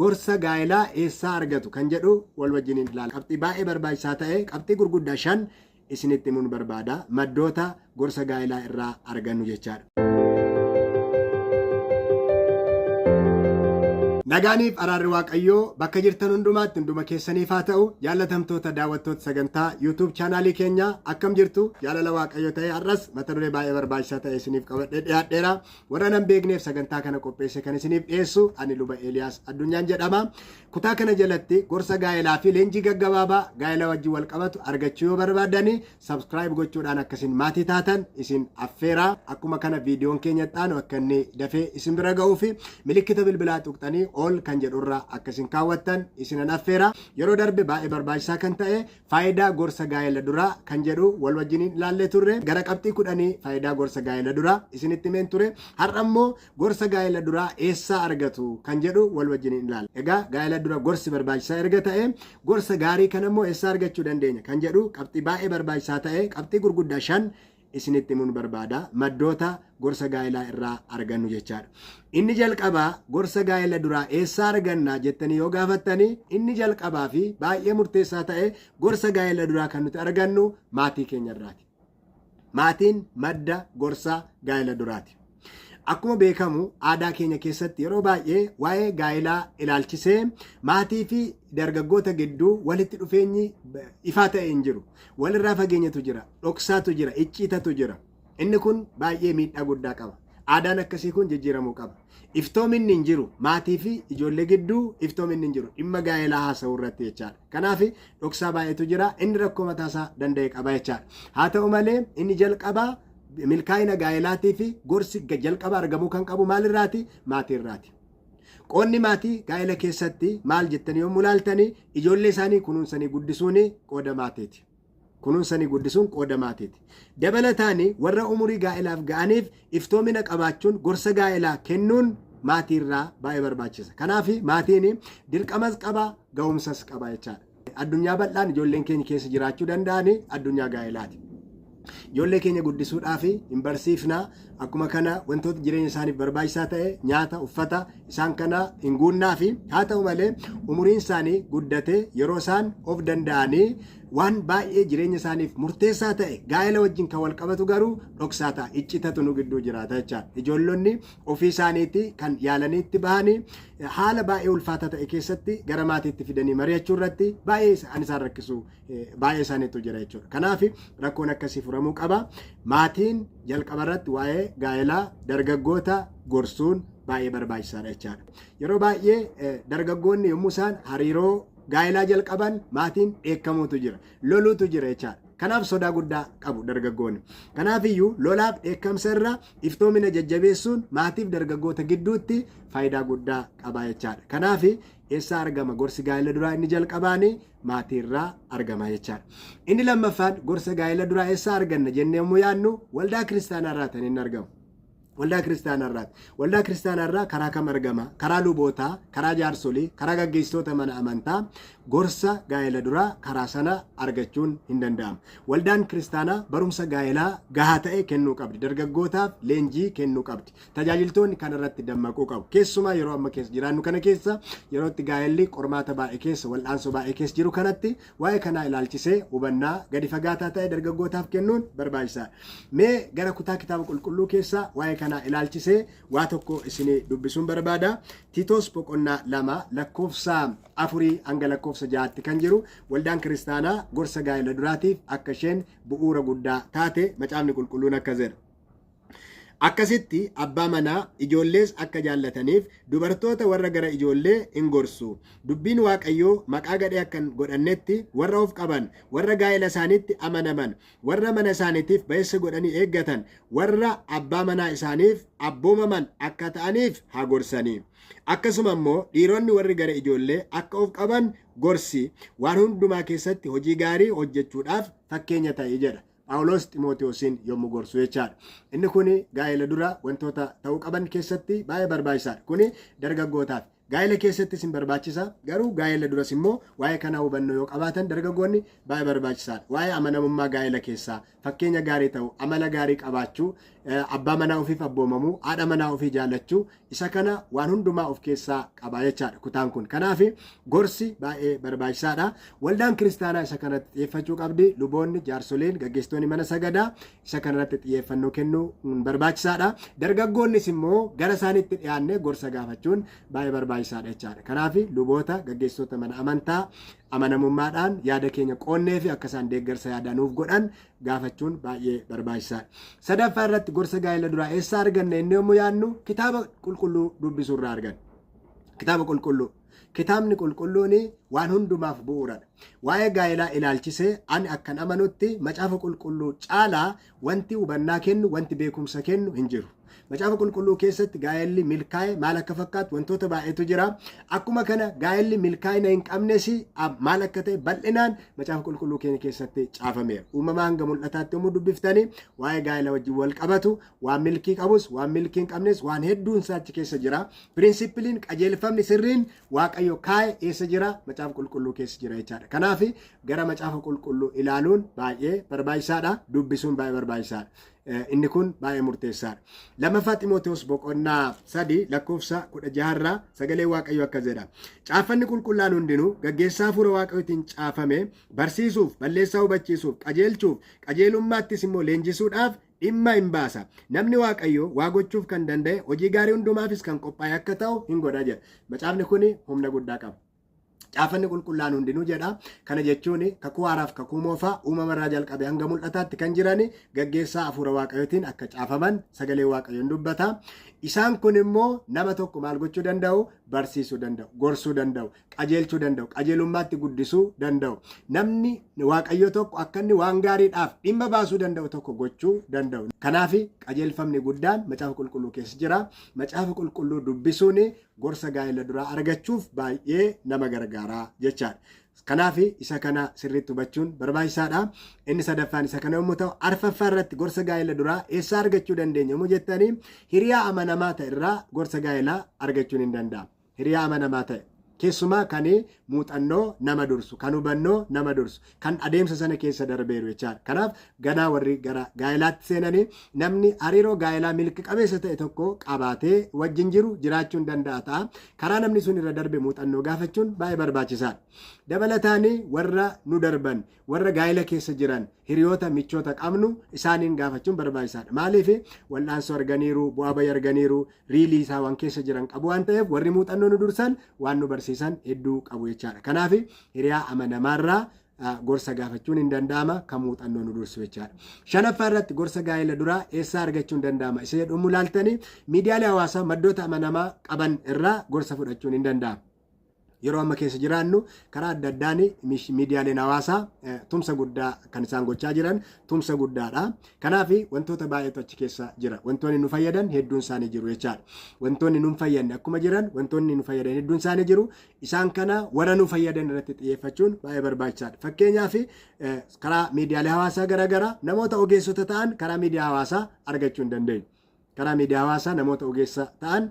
gorsa gaa'elaa eessaa argatu kan jedhu wal wajjiniin ilaala. Qabxii baay'ee barbaachisaa ta'e qabxii gurguddaa 5 isinitti himuun barbaada. Maddoota gorsa gaa'elaa irraa argannu jechaadha. Nagaaniif araarri Waaqayyoo bakka jirtan hundumaatti hunduma keessaniif haa ta'u. Jaalatamtoota daawwattoota sagantaa YouTube chaanaalii keenya akkam jirtu? Jaalala Waaqayyoo ta'e har'as mata duree baay'ee barbaachisaa ta'e isiniif qabadhee dhiyaadheera. Warra nan beekneef sagantaa kana qopheesse kan isiniif dhiyeessu ani luba Eeliyaas Addunyaan jedhama. Kutaa kana jalatti gorsa gaa'elaa fi leenjii gaggabaabaa gaa'ela wajjin wal qabatu argachuu yoo barbaadani subscribe gochuudhaan akkasiin maatii taatan isin affeera. Akkuma kana viidiyoon keenya xaanu akka inni dafee isin bira ga'uu fi milikkita bilbilaa tuqxanii ol kan jedhurraa akkasiin kaawwattan isinan affeera. Yeroo darbe baay'ee barbaachisaa kan ta'e faayidaa gorsa gaa'ela duraa kan jedhu wal wajjiniin ilaallee turre. Gara qabxii 10 faayidaa gorsa gaa'ela duraa isinitti himeen ture. Har'a immoo gorsa gaa'ela duraa eessaa argatu kan jedhu wal wajjiniin ilaalla. Egaa gaa'ela dura gorsi barbaachisaa erga ta'e gorsa gaarii kan immoo eessaa argachuu dandeenya kan jedhu qabxii baay'ee barbaachisaa ta'e qabxii gurguddaa 5 isinitti himuun barbaada. Maddoota gorsa gaa'elaa irraa argannu jechaadha. Inni jalqabaa gorsa gaa'ela duraa eessaa arganna jettanii yoo gaafattanii inni jalqabaa fi baay'ee murteessaa ta'e gorsa gaa'ela duraa kan nuti argannu maatii keenya irraati. Maatiin madda gorsa gaa'ela duraati. Akkuma beekamu aadaa keenya keessatti yeroo baay'ee waa'ee gaa'elaa ilaalchisee maatii fi dargaggoota gidduu walitti dhufeenyi ifaa ta'e hin jiru. Walirraa fageenyatu jira, dhoksaatu jira, icciitatu jira. Inni kun baay'ee miidhaa guddaa qaba. Aadaan akkasii kun jijjiiramuu qaba. Iftoominni hin jiru maatii fi ijoollee gidduu iftoominni hin jiru dhimma gaa'elaa haasa'uu irratti jechaadha. Kanaaf dhoksaa baay'eetu jira. Inni rakkoo mataasaa danda'e qaba jechaadha. Haa ta'u malee inni jalqabaa milkaa'ina gaa'elaatii fi gorsi jalqaba argamuu kan qabu maalirraati? Maatii irraati. Qoonni maatii gaa'ela keessatti maal jettanii yommuu ilaaltanii ijoollee isaanii kunuunsanii guddisuun qooda maatiiti. Kunuunsanii guddisuun qooda maatiiti. Dabalataan warra umurii gaa'elaaf ga'aniif iftoomina qabaachuun gorsa gaa'elaa kennuun maatii irraa baay'ee barbaachisa. Kanaaf maatiin dirqamas qaba, ga'umsas qaba jechaadha. Addunyaa bal'aan ijoolleen keenya keessa jiraachuu danda'an addunyaa gaa'elaati. Ijoollee keenya guddisuudhaaf hin barsiifnaa. Akkuma kana wantoota jireenya isaaniif barbaachisaa ta'e nyaata, uffata isaan kana hin guunnaa fi haa ta'u malee umuriin isaanii guddatee yeroo isaan of danda'anii waan baay'ee jireenya isaaniif murteessaa ta'e gaa'ela wajjin kan wal qabatu garuu dhoksaa ta'a. Iccitatu nu gidduu jiraata jechaadha. Ijoollonni ofii isaaniitti kan yaalaniitti bahanii haala baay'ee ulfaataa ta'e keessatti gara maatiitti fidanii mari'achuu irratti baay'ee isaan rakkisu baay'ee isaaniitu jira jechuudha. Kanaaf rakkoon akkasii furamuu qaba. Maatiin jalqaba irratti waa'ee gaa'elaa dargaggoota gorsuun baay'ee barbaachisaadha jechaadha. Yeroo baay'ee dargaggoonni yommuu isaan hariiroo gaa'elaa jalqaban maatiin dheekkamuutu jira, loluutu jira jechaadha. Kanaaf sodaa guddaa qabu dargaggoonni. Kanaaf iyyuu lolaaf dheekkamsa irra iftoomina jajjabeessuun maatiif dargaggoota gidduutti faayidaa guddaa qaba jechaadha. Kanaaf eessaa argama gorsi gaa'ela duraa? Inni jalqabaan maatii irraa argama jechaadha. Inni lammaffaan gorsa gaa'ela duraa eessaa arganna jennee yommuu yaadnu waldaa kiristaanaa irraa kan inni argamu. Waldaa kiristaanaa irraa karaa kam argama? Karaa lubootaa, karaa jaarsolii, karaa gaggeessitoota mana amantaa gorsa gaa'ela duraa karaa sana argachuun hin danda'amu. Waldaan kiristaanaa barumsa gaa'elaa gahaa ta'e kennuu qabdi. Dargaggootaaf leenjii kennuu qabdi. Tajaajiltoonni kana irratti dammaquu qabu. Keessumaa yeroo amma keessa jiraannu kana keessa yeroo itti gaa'elli qormaata baay'ee keessa, wal'aansoo baay'ee keessa jiru kanatti waa'ee kanaa ilaalchisee hubannaa gadi fagaataa ta'e dargaggootaaf kennuun barbaachisaadha. Mee gara kutaa kitaaba qulqulluu keessaa waa'ee kana ilaalchisee waa tokko isinii dubbisuun barbaada. Tiitos boqonnaa 2 lakkoofsa 4 hanga lakkoofsa 6tti kan jiru waldaan kiristaanaa gorsa gaa'ela duraatiif akka isheen bu'uura guddaa taate macaafni qulqulluun akka jedha. Akkasitti abbaa manaa ijoollees akka jaallataniif dubartoota warra gara ijoollee hin gorsu. Dubbiin Waaqayyoo maqaa gadhee akkan godhannetti warra of qaban, warra gaa'ela isaaniitti amanaman, warra mana isaaniitiif ba'eessa godhanii eeggatan, warra abbaa manaa isaaniif abboomaman akka ta'aniif haa gorsanii. Akkasuma immoo dhiironni warri gara ijoollee akka of qaban gorsi waan hundumaa keessatti hojii gaarii hojjechuudhaaf fakkeenya ta'e jedha. Phaawulos Ximootewosiin yommuu gorsu jechaadha. Inni kun gaa'ela dura wantoota ta'uu qaban keessatti baay'ee barbaachisaadha. Kuni dargaggootaaf. gaa'ela keessatti isin barbaachisa garuu gaa'ela duras immoo waa'ee kana hubannoo yoo qabaatan dargaggoonni baay'ee barbaachisaadha. Waa'ee amanamummaa gaa'ela keessaa fakkeenya gaarii ta'u, amala gaarii qabaachuu, abbaa manaa ofiif abboomamuu, haadha manaa ofii jaallachuu, isa kana waan hundumaa of keessaa qaba jechaadha kutaan kun. Kanaaf gorsi baay'ee barbaachisaadha. Waldaan kiristaanaa isa kanatti xiyyeeffachuu qabdi. Luboonni, jaarsoliin, gaggeessitoonni mana sagadaa isa kanarratti xiyyeeffannoo kennuu barbaachisaadha. Dargaggoonnis immoo gara isaaniitti dhiyaannee gorsa gaafachuun baay'ee barbaachisaadha jechaadha. Kanaaf luboota, gaggeessitoota mana amantaa amanamummaadhaan yaada keenya qoonnee fi akka isaan deeggarsa yaadanuuf godhan gaafachuun baay'ee barbaachisaadha. Sadaffaa irratti gorsa gaa'ela duraa eessaa arganna inni yommuu yaadnu kitaaba qulqulluu dubbisuu irraa arganna. Kitaaba qulqulluu. Kitaabni qulqulluun waan hundumaaf bu'uuradha. Waa'ee gaa'elaa ilaalchisee ani akkan amanutti macaafa qulqulluu caalaa wanti hubannaa kennu, wanti beekumsa kennu hin jiru. Macaafa qulqulluu keessatti gaa'elli milkaa'e maal akka fakkaatu wantoota baay'eetu jira. Akkuma kana gaa'elli milkaa'ina hin qabnes maal akka ta'e bal'inaan macaafa qulqulluu keenya keessatti caafameera. Uumamaa hanga mul'ataatti yommuu dubbiftanii waa'ee gaa'ela wajjin wal qabatu, waan milkii qabus, waan milkii hin qabnes waan hedduun isaa achi keessa jira. Pirinsipiliin qajeelfamni sirriin Waaqayyo kaa'e eessa jira? Macaafa qulqulluu keessa jira jechaadha. Kanaaf gara macaafa qulqulluu ilaaluun baay'ee barbaachisaadha. Dubbisuun baay'ee barbaachisaadha. Inni kun baay'ee murteessaadha. Lammaffaa Xiimotewos boqonnaa 3 lakkoofsa 16 sagalee Waaqayyo akka jedha. Caafanni qulqullaan hundinuu gaggeessaa hafuura Waaqayyootiin caafame barsiisuuf, balleessaa hubachiisuuf, qajeelchuuf, qajeelummaattis immoo leenjisuudhaaf dhimma hin baasa. Namni Waaqayyo waa gochuuf kan danda'e hojii gaarii hundumaafis kan qophaa'e akka ta'u hin godha jedha. Macaafni kun humna guddaa qaba. Caafanni qulqullaan hundinuu jedha. Kana jechuun kakuu haaraaf kakuu moofaa uumamarraa jalqabee hanga mul'ataatti kan jiran gaggeessaa hafuura Waaqayyootiin akka caafaman sagalee Waaqayyoon dubbata. Isaan kun immoo nama tokko maal gochuu danda'u? Barsiisuu danda'u, gorsuu danda'u, qajeelchuu danda'u, qajeelummaatti guddisuu danda'u. Namni Waaqayyo tokko akka inni waan gaariidhaaf dhimma baasuu danda'u tokko gochuu danda'u. Kanaaf qajeelfamni guddaan macaafa qulqulluu keessa jira. Macaafa qulqulluu dubbisuun gorsa gaa'ela duraa argachuuf baay'ee nama gargaara jechaadha. Kanaaf isa kana sirriitti hubachuun barbaachisaadha. Inni sadaffaan isa kana yommuu ta'u, arfaffaa irratti gorsa gaa'ela duraa eessaa argachuu dandeenya yommuu jettanii hiriyaa amanamaa ta'e irraa gorsa gaa'elaa argachuun hin danda'amu. Hiriyaa amanamaa ta'e keessumaa kan muuxannoo nama dursu, kan hubannoo nama dursu, kan adeemsa sana keessa darbeeru jechaadha. Kanaaf ganaa warri gara gaa'elaatti seenanii namni hariiroo gaa'elaa milki qabeessa ta'e tokko qabaatee wajjin jiru jiraachuu hin danda'a ta'a. Karaa namni sun irra darbe muuxannoo gaafachuun baay'ee barbaachisaadha. Dabalataan warra nu darban, warra gaa'ela keessa jiran, hiriyoota michoota qabnu isaaniin gaafachuun barbaachisaadha. Maaliif wal'aansoo arganiiru, bu'aa bayii arganiiru, riilii isaa waan keessa jiran qabu waan ta'eef warri muuxannoo nu dursan waan nu barsiisan hedduu qabu jechaadha. Kanaaf hiriyaa amanamaarraa gorsa gaafachuun hin danda'ama kan muuxannoo nu dursu jechaadha. Shanaffaa irratti gorsa gaa'ela duraa eessaa argachuun danda'ama? Isa jedhamu ilaaltanii miidiyaalee hawaasaa maddoota amanamaa qaban irraa gorsa fudhachuun hin danda'ama. Yeroo amma keessa jiraannu karaa adda addaan miidiyaaleen hawaasaa tumsa guddaa kan isaan gochaa jiran tumsa guddaadha. Kanaaf wantoota baay'eetu achi keessa jira. Wantoonni nu fayyadan hedduun isaanii jiru jechaadha. Wantoonni nu fayyanne akkuma jiran wantoonni nu fayyadan hedduun isaanii jiru. Isaan kana warra nu fayyadan irratti xiyyeeffachuun baay'ee barbaachisaadha. Fakkeenyaaf karaa miidiyaalee hawaasaa garaagaraa namoota ogeessota ta'an karaa miidiyaa hawaasaa argachuu hin dandeenyu. Karaa miidiyaa hawaasaa namoota ogeessa ta'an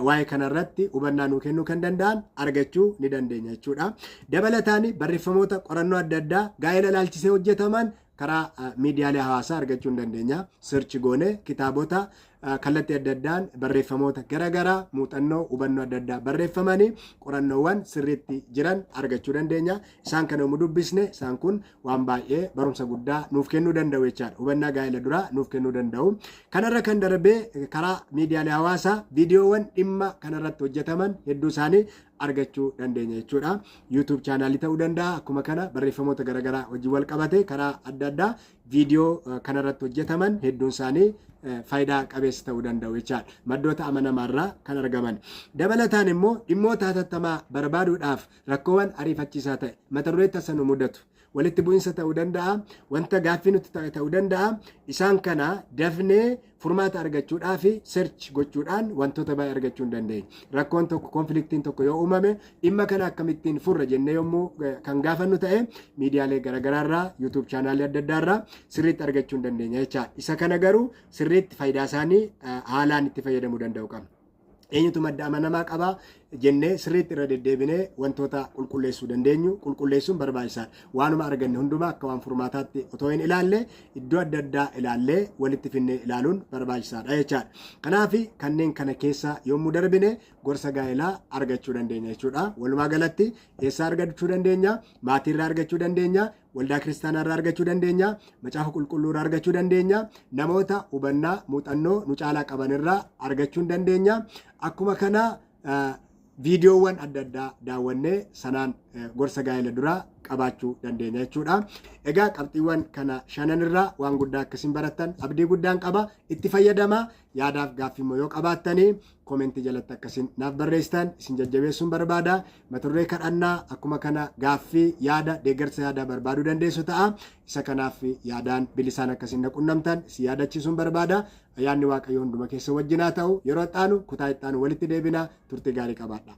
waa'ee kanarratti hubannaa nuu kennuu kan danda'an argachuu ni dandeenya jechuudha. Dabalataan barreeffamoota qorannoo adda addaa gaa'ela ilaalchisee hojjetaman karaa miidiyaalee hawaasaa argachuu hin dandeenya. Sirchi goone kitaabota kallattii adda addaan barreeffamoota garaagaraa muuxannoo hubannoo adda addaa barreeffamanii qorannoowwan sirriitti jiran argachuu dandeenya. Isaan kana yommuu dubbisne isaan kun waan baay'ee barumsa guddaa nuuf kennuu danda'u jechaadha. Hubannaa gaa'ela duraa nuuf kennuu danda'u. Kanarra kan darbee karaa miidiyaalee hawaasaa viidiyoowwan dhimma kanarratti hojjetaman hedduu isaanii argachuu dandeenya jechuudha. YouTube chaanaalii ta'uu danda'a. Akkuma kana barreeffamoota garaagaraa wajjin wal qabate karaa adda addaa viidiyoo kanarratti hojjetaman hedduun isaanii faayidaa qabeessa ta'uu danda'u jechaadha. Maddoota amanamaarraa kan argaman. Dabalataan immoo dhimmoota hatattamaa barbaaduudhaaf rakkoowwan ariifachiisaa ta'e mata duree tasa nu mudatu. Walitti bu'iinsa ta'uu danda'a, wanta gaaffii nutti ta'uu danda'a. Isaan kana dafnee furmaata argachuudhaaf search gochuudhaan wantoota baay'ee argachuu hin dandeenya. Rakkoon tokko, konfliktiin tokko yoo uumame dhimma kana akkamittiin furra jennee yommuu kan gaafannu ta'e miidiyaalee garaagaraarraa, YouTube chaanaalii adda addaarraa sirriitti argachuu hin dandeenya jechaadha. Isa kana garuu sirriitti faayidaa isaanii haalaan itti fayyadamuu danda'u qabna. Eenyutu madda amanamaa qaba? jennee sirriitti irra deddeebinee wantoota qulqulleessuu dandeenyu qulqulleessuun barbaachisaadha. Waanuma arganne hundumaa akka waan furmaataatti otoo hin ilaalle iddoo adda addaa ilaallee walitti finnee ilaaluun barbaachisaadha jechaadha. Kanaaf kanneen kana keessa yommuu darbine gorsa gaa'elaa argachuu dandeenya jechuudha. Walumaa galatti eessaa argachuu dandeenya? Maatiirraa argachuu dandeenya. Waldaa kiristaanaarraa argachuu dandeenya. Macaafa qulqulluurraa argachuu dandeenya. Namoota hubannaa muuxannoo nu caalaa qabanirraa argachuu dandeenya. Akkuma kana viidiyoowwan adda addaa daawwannee sanaan gorsa gaa'ela duraa qabaachuu dandeenya jechuudha. Egaa qabxiiwwan kana shananirraa waan guddaa akkasiin barattan abdii guddaan qaba. Itti fayyadamaa. Yaadaaf gaaffii immoo yoo qabaattanii koomentii jalatti akkasiin naaf barreessitan isin jajjabeessuun barbaada. Mata duree kadhannaa akkuma kana gaaffii yaada deeggarsa yaadaa barbaaduu dandeessu ta'a. Isa kanaaf yaadaan bilisaan akkasiin na qunnamtan isin yaadachiisuun barbaada. Ayyaanni Waaqayyoo hunduma keessa wajjin haa ta'u. Yeroo itti aanu kutaa itti aanu walitti deebina. Turtii gaarii qabaadha.